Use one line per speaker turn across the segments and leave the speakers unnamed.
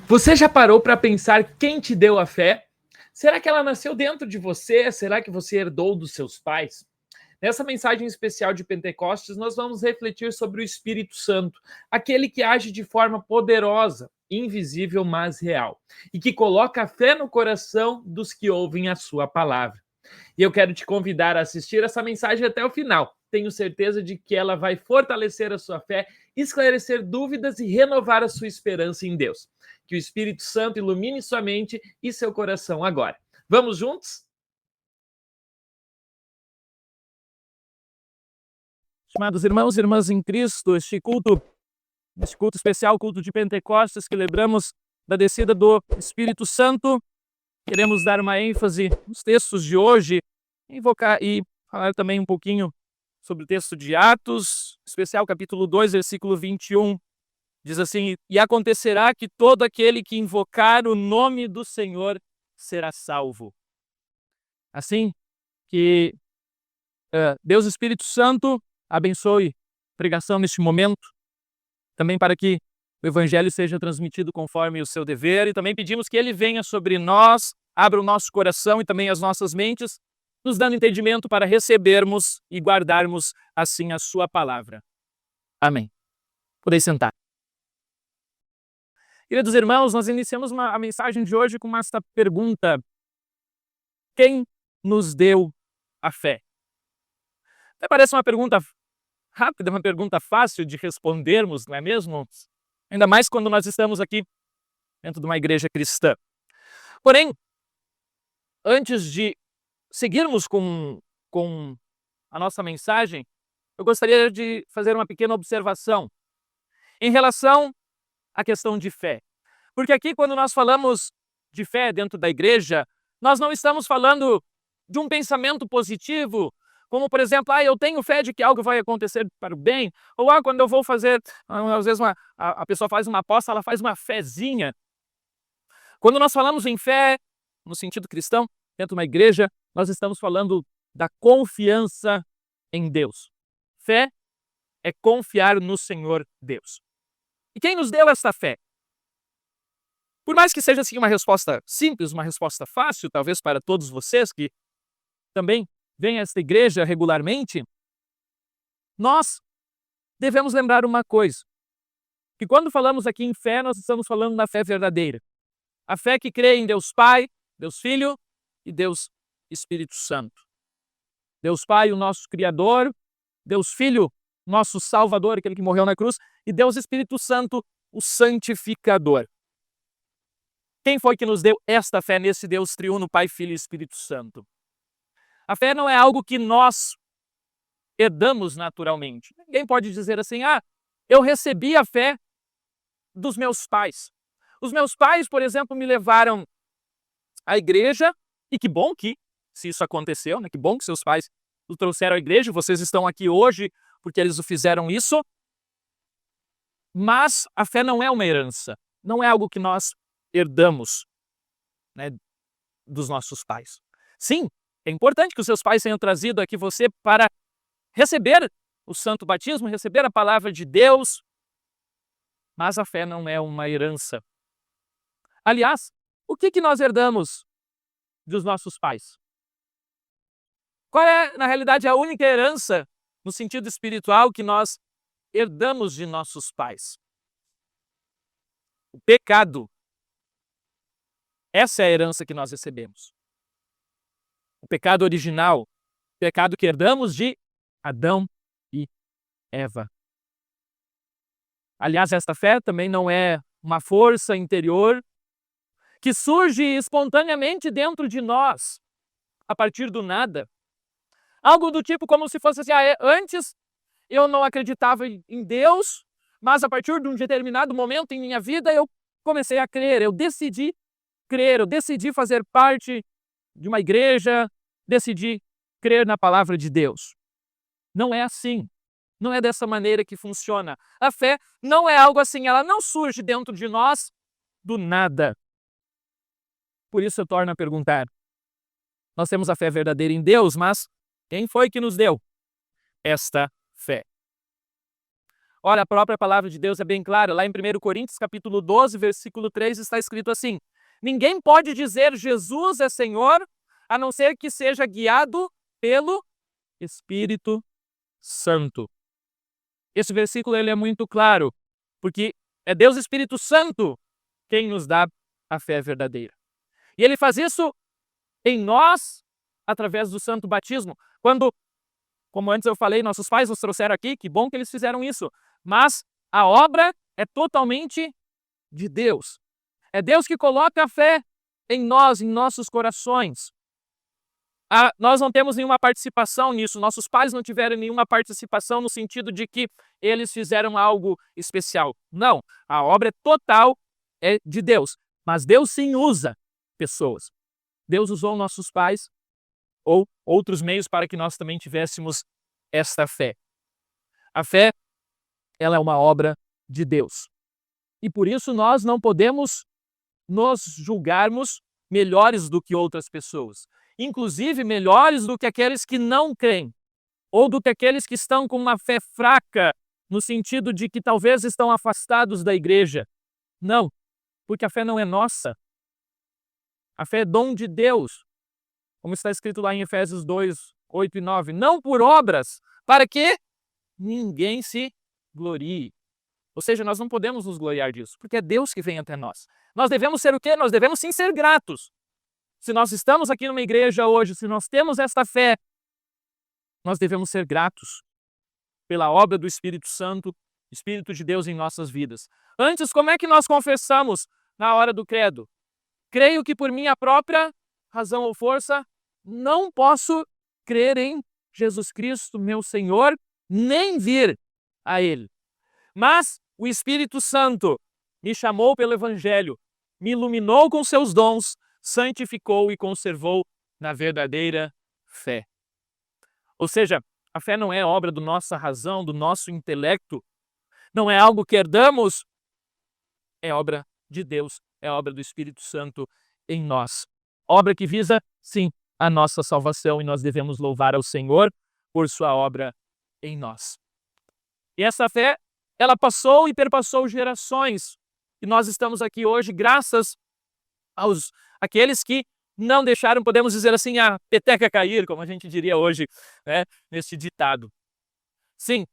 Você já parou para pensar quem te deu a fé? Será que ela nasceu dentro de você? Será que você herdou dos seus pais? Nessa mensagem especial de Pentecostes, nós vamos refletir sobre o Espírito Santo, aquele que age de forma poderosa, invisível, mas real, e que coloca a fé no coração dos que ouvem a sua palavra. E eu quero te convidar a assistir essa mensagem até o final. Tenho certeza de que ela vai fortalecer a sua fé, esclarecer dúvidas e renovar a sua esperança em Deus. Que o Espírito Santo ilumine sua mente e seu coração agora. Vamos juntos? Estimados irmãos e irmãs em Cristo, este culto especial, culto de Pentecostes, que lembramos da descida do Espírito Santo, queremos dar uma ênfase nos textos de hoje, invocar e falar também um pouquinho sobre o texto de Atos, especial capítulo 2, versículo 21. Diz assim: e acontecerá que todo aquele que invocar o nome do Senhor será salvo. Assim que Deus Espírito Santo abençoe a pregação neste momento, também para que o Evangelho seja transmitido conforme o seu dever, e também pedimos que Ele venha sobre nós, abra o nosso coração e também as nossas mentes, nos dando entendimento para recebermos e guardarmos assim a sua palavra. Amém. Podem sentar. Queridos irmãos, nós iniciamos a mensagem de hoje com esta pergunta: quem nos deu a fé? Até parece uma pergunta rápida, uma pergunta fácil de respondermos, não é mesmo? Ainda mais quando nós estamos aqui dentro de uma igreja cristã. Porém, antes de seguirmos com a nossa mensagem, eu gostaria de fazer uma pequena observação em relação à questão de fé. Porque aqui, quando nós falamos de fé dentro da igreja, nós não estamos falando de um pensamento positivo, como, por exemplo, eu tenho fé de que algo vai acontecer para o bem, ou quando eu vou fazer, às vezes a pessoa faz uma aposta, ela faz uma fezinha. Quando nós falamos em fé, no sentido cristão, dentro de uma igreja, nós estamos falando da confiança em Deus. Fé é confiar no Senhor Deus. E quem nos deu esta fé? Por mais que seja assim uma resposta simples, uma resposta fácil, talvez para todos vocês que também vêm a esta igreja regularmente, nós devemos lembrar uma coisa, que quando falamos aqui em fé, nós estamos falando na fé verdadeira. A fé que crê em Deus Pai, Deus Filho e Deus Espírito Santo. Deus Pai, o nosso Criador, Deus Filho, nosso Salvador, aquele que morreu na cruz, e Deus Espírito Santo, o Santificador. Quem foi que nos deu esta fé nesse Deus triuno, Pai, Filho e Espírito Santo? A fé não é algo que nós herdamos naturalmente. Ninguém pode dizer assim, eu recebi a fé dos meus pais. Os meus pais, por exemplo, me levaram à igreja, e que bom que, se isso aconteceu, né? Que bom que seus pais o trouxeram à igreja, vocês estão aqui hoje porque eles o fizeram isso. Mas a fé não é uma herança, não é algo que nós herdamos, né, dos nossos pais. Sim, é importante que os seus pais tenham trazido aqui você para receber o santo batismo, receber a palavra de Deus, mas a fé não é uma herança. Aliás, o que nós herdamos dos nossos pais? Qual é, na realidade, a única herança, no sentido espiritual, que nós herdamos de nossos pais? O pecado. Essa é a herança que nós recebemos. O pecado original, o pecado que herdamos de Adão e Eva. Aliás, esta fé também não é uma força interior que surge espontaneamente dentro de nós, a partir do nada. Algo do tipo como se fosse assim, antes eu não acreditava em Deus, mas a partir de um determinado momento em minha vida eu comecei a crer, eu decidi crer, eu decidi fazer parte de uma igreja, decidi crer na palavra de Deus. Não é assim. Não é dessa maneira que funciona. A fé não é algo assim, ela não surge dentro de nós do nada. Por isso eu torno a perguntar. Nós temos a fé verdadeira em Deus, mas quem foi que nos deu esta fé? Olha, a própria palavra de Deus é bem clara. Lá em 1 Coríntios, capítulo 12, versículo 3, está escrito assim: ninguém pode dizer Jesus é Senhor, a não ser que seja guiado pelo Espírito Santo. Esse versículo ele é muito claro, porque é Deus Espírito Santo quem nos dá a fé verdadeira. E ele faz isso em nós, através do santo batismo. Quando, como antes eu falei, nossos pais nos trouxeram aqui, que bom que eles fizeram isso. Mas a obra é totalmente de Deus. É Deus que coloca a fé em nós, em nossos corações. Nós não temos nenhuma participação nisso. Nossos pais não tiveram nenhuma participação no sentido de que eles fizeram algo especial. Não, a obra é total de Deus. Mas Deus sim usa pessoas. Deus usou nossos pais ou outros meios para que nós também tivéssemos esta fé. A fé, ela é uma obra de Deus. E por isso nós não podemos nos julgarmos melhores do que outras pessoas. Inclusive melhores do que aqueles que não creem. Ou do que aqueles que estão com uma fé fraca, no sentido de que talvez estão afastados da igreja. Não, porque a fé não é nossa. A fé é dom de Deus. Como está escrito lá em Efésios 2, 8 e 9. Não por obras, para que ninguém se glorie. Ou seja, nós não podemos nos gloriar disso, porque é Deus que vem até nós. Nós devemos ser o quê? Nós devemos sim ser gratos. Se nós estamos aqui numa igreja hoje, se nós temos esta fé, nós devemos ser gratos pela obra do Espírito Santo, Espírito de Deus em nossas vidas. Antes, como é que nós confessamos na hora do credo? Creio que por minha própria razão ou força não posso crer em Jesus Cristo, meu Senhor, nem vir a Ele. Mas o Espírito Santo me chamou pelo Evangelho, me iluminou com seus dons, santificou e conservou na verdadeira fé. Ou seja, a fé não é obra da nossa razão, do nosso intelecto, não é algo que herdamos, é obra de Deus, é obra do Espírito Santo em nós. Obra que visa, sim, a nossa salvação, e nós devemos louvar ao Senhor por sua obra em nós. E essa fé, ela passou e perpassou gerações, e nós estamos aqui hoje graças aos aqueles que não deixaram, podemos dizer assim, a peteca cair, como a gente diria hoje, né, neste ditado. Sim,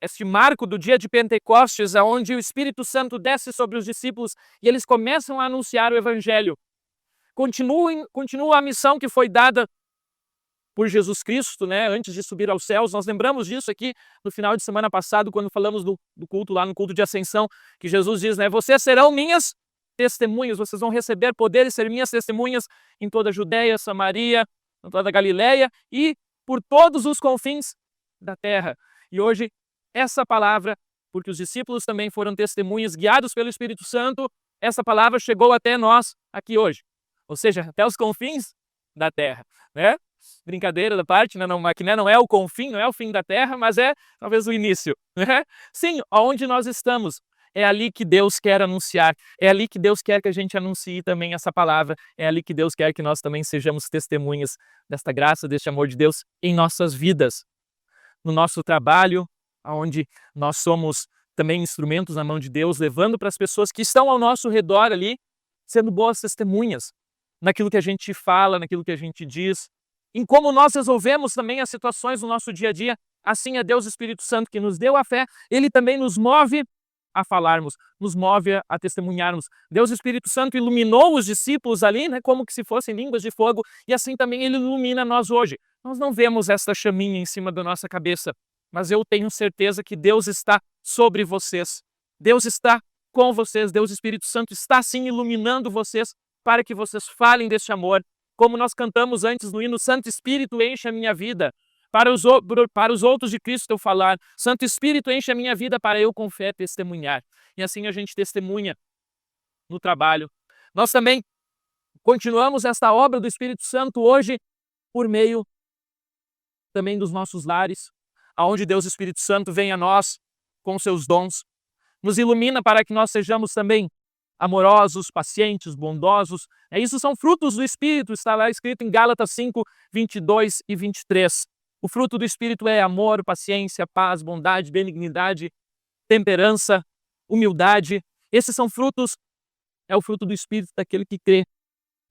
este marco do dia de Pentecostes, onde o Espírito Santo desce sobre os discípulos e eles começam a anunciar o Evangelho. Continua a missão que foi dada por Jesus Cristo, antes de subir aos céus. Nós lembramos disso aqui no final de semana passado, quando falamos do culto, lá no culto de ascensão, que Jesus diz, vocês serão minhas testemunhas, vocês vão receber poder e ser minhas testemunhas em toda a Judeia, Samaria, em toda a Galileia e por todos os confins da terra. E hoje, essa palavra, porque os discípulos também foram testemunhas guiados pelo Espírito Santo, essa palavra chegou até nós aqui hoje. Ou seja, até os confins da terra, Brincadeira da parte, não é o confim, não é o fim da terra, mas é talvez o início, Sim, onde nós estamos, é ali que Deus quer anunciar, é ali que Deus quer que a gente anuncie também essa palavra, é ali que Deus quer que nós também sejamos testemunhas desta graça, deste amor de Deus em nossas vidas. No nosso trabalho, onde nós somos também instrumentos na mão de Deus, levando para as pessoas que estão ao nosso redor ali, sendo boas testemunhas, naquilo que a gente fala, naquilo que a gente diz, em como nós resolvemos também as situações no nosso dia a dia. Assim é Deus Espírito Santo que nos deu a fé, Ele também nos move a falarmos, nos move a testemunharmos. Deus Espírito Santo iluminou os discípulos ali, como que se fossem línguas de fogo, e assim também Ele ilumina nós hoje. Nós não vemos esta chaminha em cima da nossa cabeça, mas eu tenho certeza que Deus está sobre vocês. Deus está com vocês, Deus Espírito Santo está sim iluminando vocês para que vocês falem deste amor, como nós cantamos antes no hino, Santo Espírito enche a minha vida, para os outros de Cristo eu falar, Santo Espírito enche a minha vida para eu com fé testemunhar. E assim a gente testemunha no trabalho. Nós também continuamos esta obra do Espírito Santo hoje por meio também dos nossos lares, aonde Deus Espírito Santo vem a nós com seus dons, nos ilumina para que nós sejamos também amorosos, pacientes, bondosos. Isso são frutos do Espírito, está lá escrito em Gálatas 5, 22 e 23. O fruto do Espírito é amor, paciência, paz, bondade, benignidade, temperança, humildade. Esses são frutos, é o fruto do Espírito daquele que crê.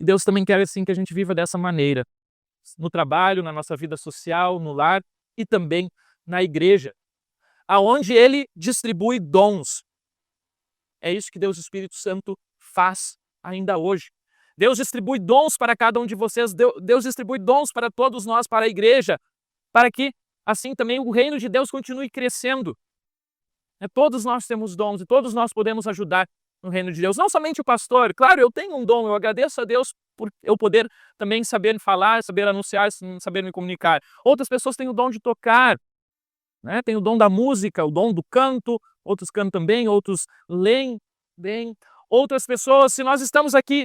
E Deus também quer assim que a gente viva dessa maneira, no trabalho, na nossa vida social, no lar e também na igreja, aonde Ele distribui dons. É isso que Deus Espírito Santo faz ainda hoje. Deus distribui dons para cada um de vocês, Deus distribui dons para todos nós, para a igreja, para que assim também o reino de Deus continue crescendo. Todos nós temos dons e todos nós podemos ajudar no reino de Deus. Não somente o pastor, claro, eu tenho um dom, eu agradeço a Deus por eu poder também saber falar, saber anunciar, saber me comunicar. Outras pessoas têm o dom de tocar, tem o dom da música, o dom do canto, outros cantam bem, outros leem bem. Outras pessoas, se nós estamos aqui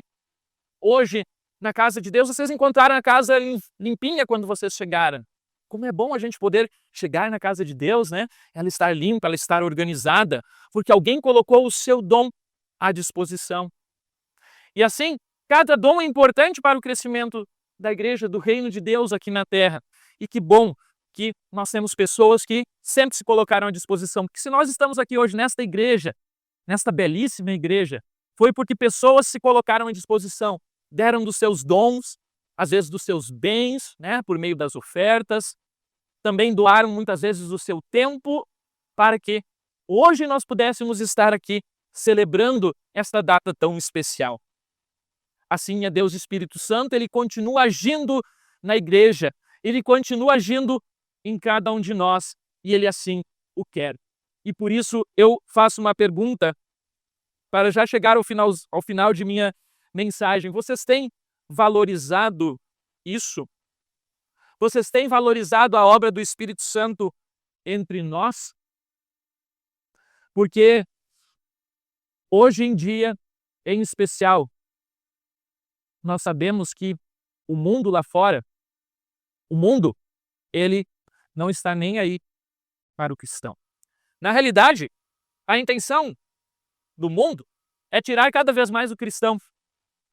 hoje na casa de Deus, vocês encontraram a casa limpinha quando vocês chegaram. Como é bom a gente poder chegar na casa de Deus, ela estar limpa, ela estar organizada, porque alguém colocou o seu dom à disposição. E assim, cada dom é importante para o crescimento da igreja, do reino de Deus aqui na terra. E que bom que nós temos pessoas que sempre se colocaram à disposição. Porque se nós estamos aqui hoje nesta igreja, nesta belíssima igreja, foi porque pessoas se colocaram à disposição, deram dos seus dons, às vezes dos seus bens, por meio das ofertas, também doaram muitas vezes o seu tempo para que hoje nós pudéssemos estar aqui celebrando esta data tão especial. Assim é Deus Espírito Santo, Ele continua agindo na igreja, Ele continua agindo em cada um de nós e Ele assim o quer. E por isso eu faço uma pergunta para já chegar ao final de minha mensagem. Vocês têm valorizado isso? Vocês têm valorizado a obra do Espírito Santo entre nós? Porque hoje em dia, em especial, nós sabemos que o mundo lá fora, ele não está nem aí para o cristão. Na realidade, a intenção do mundo é tirar cada vez mais o cristão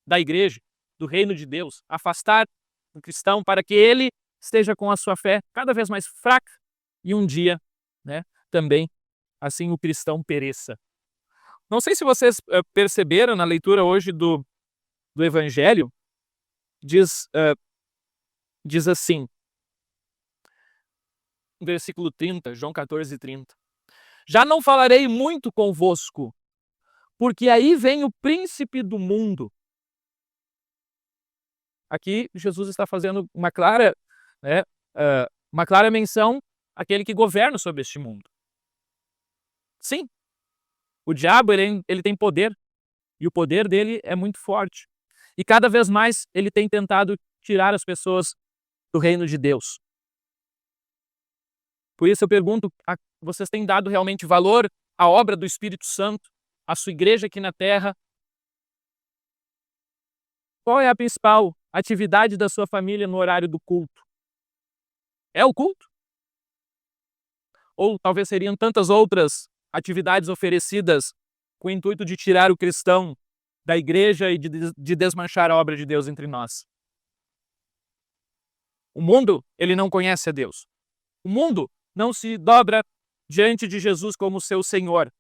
da igreja, do reino de Deus, afastar o cristão para que ele esteja com a sua fé cada vez mais fraca e um dia, também assim o cristão pereça. Não sei se vocês perceberam na leitura hoje do Evangelho, diz assim, versículo 30, João 14, 30. Já não falarei muito convosco, porque aí vem o príncipe do mundo. Aqui Jesus está fazendo uma clara menção àquele que governa sobre este mundo. Sim, o diabo ele tem poder, e o poder dele é muito forte. E cada vez mais ele tem tentado tirar as pessoas do reino de Deus. Por isso eu pergunto, vocês têm dado realmente valor à obra do Espírito Santo, à sua igreja aqui na terra? Qual é a principal atividade da sua família no horário do culto? É o culto? Ou talvez seriam tantas outras atividades oferecidas com o intuito de tirar o cristão da igreja e de desmanchar a obra de Deus entre nós. O mundo, ele não conhece a Deus. O mundo não se dobra diante de Jesus como seu Senhor.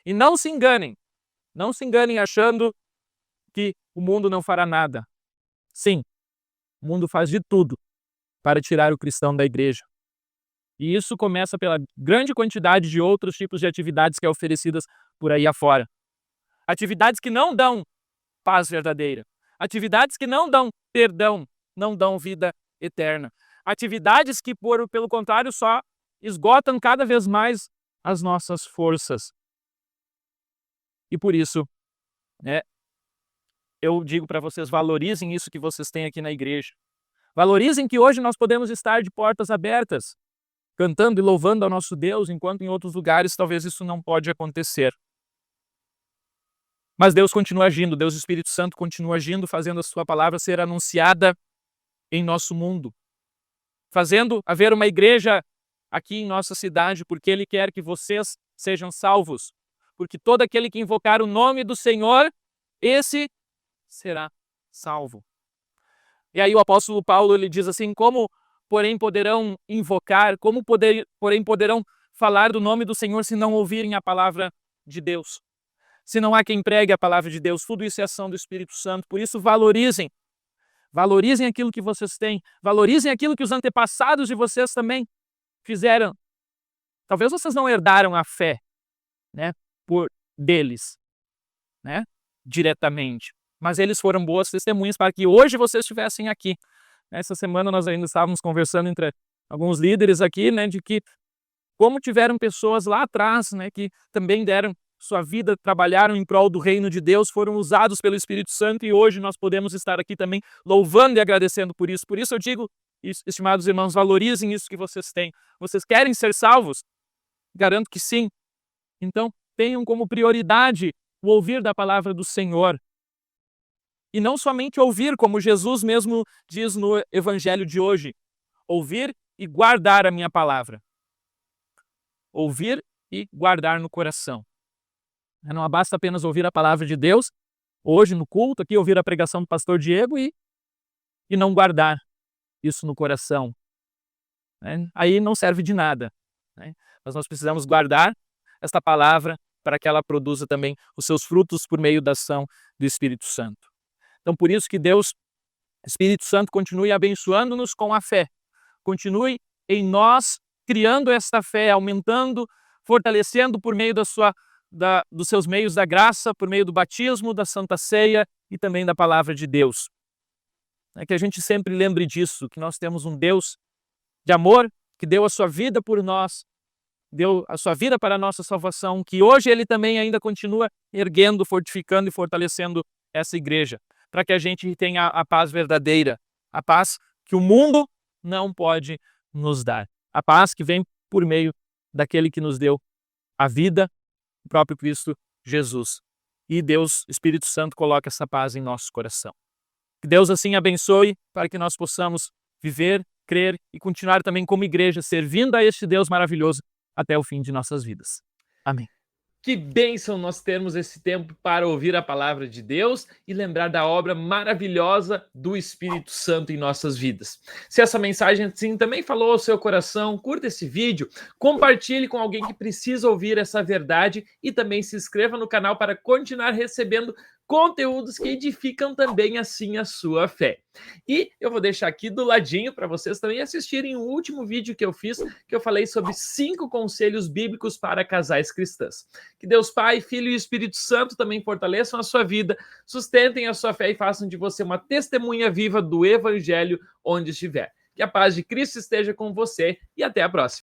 E não se enganem achando que o mundo não fará nada. Sim, o mundo faz de tudo para tirar o cristão da igreja. E isso começa pela grande quantidade de outros tipos de atividades que é oferecidas por aí afora. Atividades que não dão paz verdadeira. Atividades que não dão perdão, não dão vida eterna. Atividades que, pelo contrário, só esgotam cada vez mais as nossas forças. E por isso, eu digo para vocês, valorizem isso que vocês têm aqui na igreja. Valorizem que hoje nós podemos estar de portas abertas, cantando e louvando ao nosso Deus, enquanto em outros lugares talvez isso não pode acontecer. Mas Deus continua agindo, Deus Espírito Santo continua agindo, fazendo a sua palavra ser anunciada em nosso mundo. Fazendo haver uma igreja aqui em nossa cidade, porque Ele quer que vocês sejam salvos. Porque todo aquele que invocar o nome do Senhor, esse será salvo. E aí o apóstolo Paulo ele diz assim, como porém poderão invocar, porém poderão falar do nome do Senhor se não ouvirem a palavra de Deus? Se não há quem pregue a palavra de Deus, tudo isso é ação do Espírito Santo. Por isso, valorizem aquilo que vocês têm, valorizem aquilo que os antepassados de vocês também fizeram. Talvez vocês não herdaram a fé, né, por deles, né, diretamente, mas eles foram boas testemunhas para que hoje vocês estivessem aqui. Essa semana nós ainda estávamos conversando entre alguns líderes aqui, né, de que como tiveram pessoas lá atrás, né, que também deram sua vida, trabalharam em prol do reino de Deus, foram usados pelo Espírito Santo e hoje nós podemos estar aqui também louvando e agradecendo por isso. Por isso eu digo, estimados irmãos, valorizem isso que vocês têm. Vocês querem ser salvos? Garanto que sim. Então, tenham como prioridade o ouvir da palavra do Senhor. E não somente ouvir, como Jesus mesmo diz no evangelho de hoje, ouvir e guardar a minha palavra. Ouvir e guardar no coração. Não basta apenas ouvir a palavra de Deus, hoje no culto, aqui ouvir a pregação do pastor Diego e não guardar isso no coração. Aí não serve de nada. Mas nós precisamos guardar esta palavra para que ela produza também os seus frutos por meio da ação do Espírito Santo. Então, por isso que Deus, Espírito Santo, continue abençoando-nos com a fé. Continue em nós criando esta fé, aumentando, fortalecendo por meio dos seus meios da graça, por meio do batismo, da Santa Ceia e também da palavra de Deus. Que a gente sempre lembre disso, que nós temos um Deus de amor, que deu a sua vida por nós, deu a sua vida para a nossa salvação, que hoje Ele também ainda continua erguendo, fortificando e fortalecendo essa igreja, para que a gente tenha a paz verdadeira, a paz que o mundo não pode nos dar, a paz que vem por meio daquele que nos deu a vida, o próprio Cristo Jesus. E Deus, Espírito Santo, coloca essa paz em nosso coração. Que Deus assim abençoe para que nós possamos viver, crer e continuar também como igreja, servindo a este Deus maravilhoso até o fim de nossas vidas. Amém. Que bênção nós termos esse tempo para ouvir a palavra de Deus e lembrar da obra maravilhosa do Espírito Santo em nossas vidas. Se essa mensagem assim também falou ao seu coração, curta esse vídeo, compartilhe com alguém que precisa ouvir essa verdade e também se inscreva no canal para continuar recebendo conteúdos que edificam também assim a sua fé. E eu vou deixar aqui do ladinho para vocês também assistirem o último vídeo que eu fiz, que eu falei sobre 5 conselhos bíblicos para casais cristãs. Que Deus Pai, Filho e Espírito Santo também fortaleçam a sua vida, sustentem a sua fé e façam de você uma testemunha viva do Evangelho onde estiver. Que a paz de Cristo esteja com você e até a próxima.